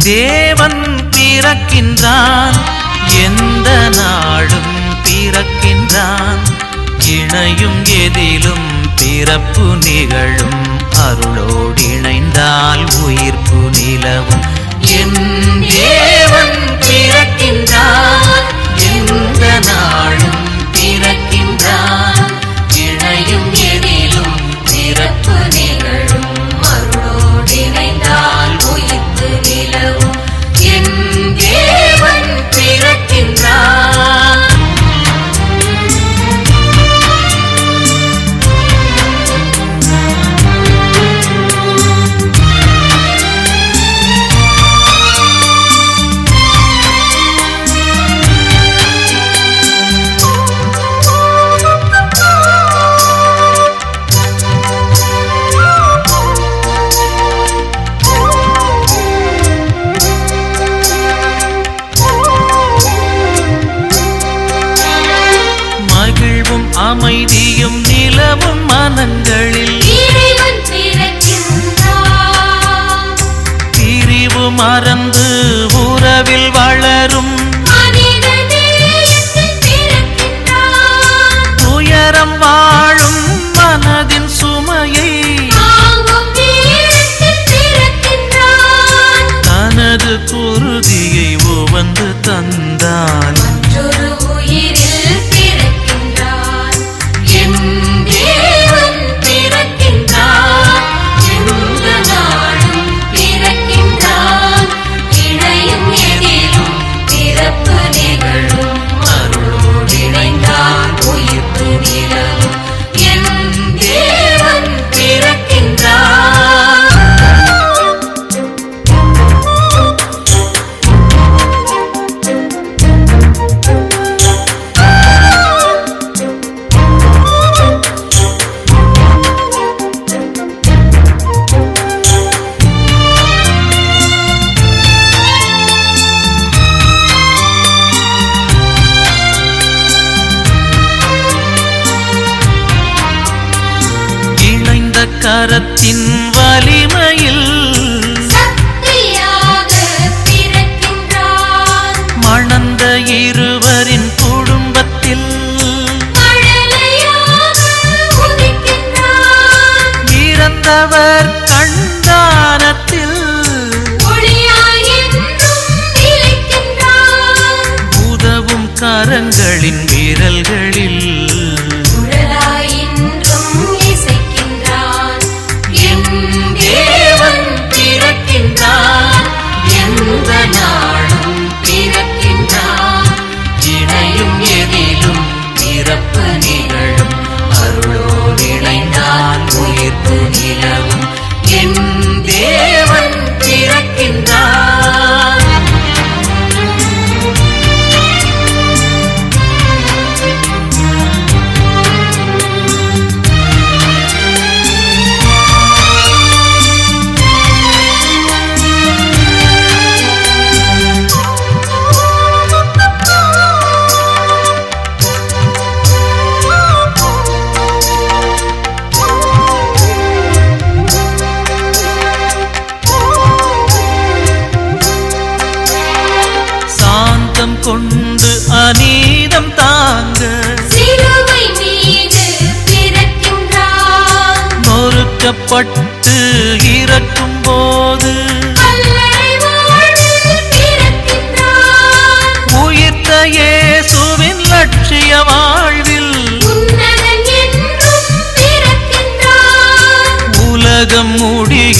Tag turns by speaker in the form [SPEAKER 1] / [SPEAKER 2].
[SPEAKER 1] தேவன் பிறக்கின்றான், எந்த நாளும் பிறக்கின்றான். இணையும் எதிலும் பிறப்பு நிகழும், அருளோடு இணைந்தால் உயிர்ப்பு நிலவும். என் தேவன் பிறக்கின்றான், எந்த நாளும் பிறக்கின்றான். இணையும் எதிலும் பிறப்பு நிகழும், அருளோடு இணைந்தால் உயிர்ப்பு நிலவும். என் தேவன் பிறக்கின்றான். அமைதியும் நிலவும் மனங்களில் பிரிவு மறந்து உறவில் வளரும். துயரம் வாழும் மனதின் சுமையை தனது குருதியை உவந்து தந்தான். கரத்தின் வலிமையில் மணந்த இருவரின் குடும்பத்தில் இறந்தவர் கண்தானத்தில் உதவும் கரங்களின் விரல்களில் எந்த நாளும் பிறக்கின்றான். இணையும் எதிலும் பிறப்பு நிகழும், அருளோடு இணைந்தால் உயிர்ப்பு நிலவும். என் தேவன் பிறக்கின்றான். கொண்டு அநீதம் தாங்க சிலுவை மீது பிறக்கின்றான். நொறுக்கப்பட்டு இறக்கும் போது உயிர்த்த இயேசுவின் லட்சிய வாழ்வில் உலகம் முடிய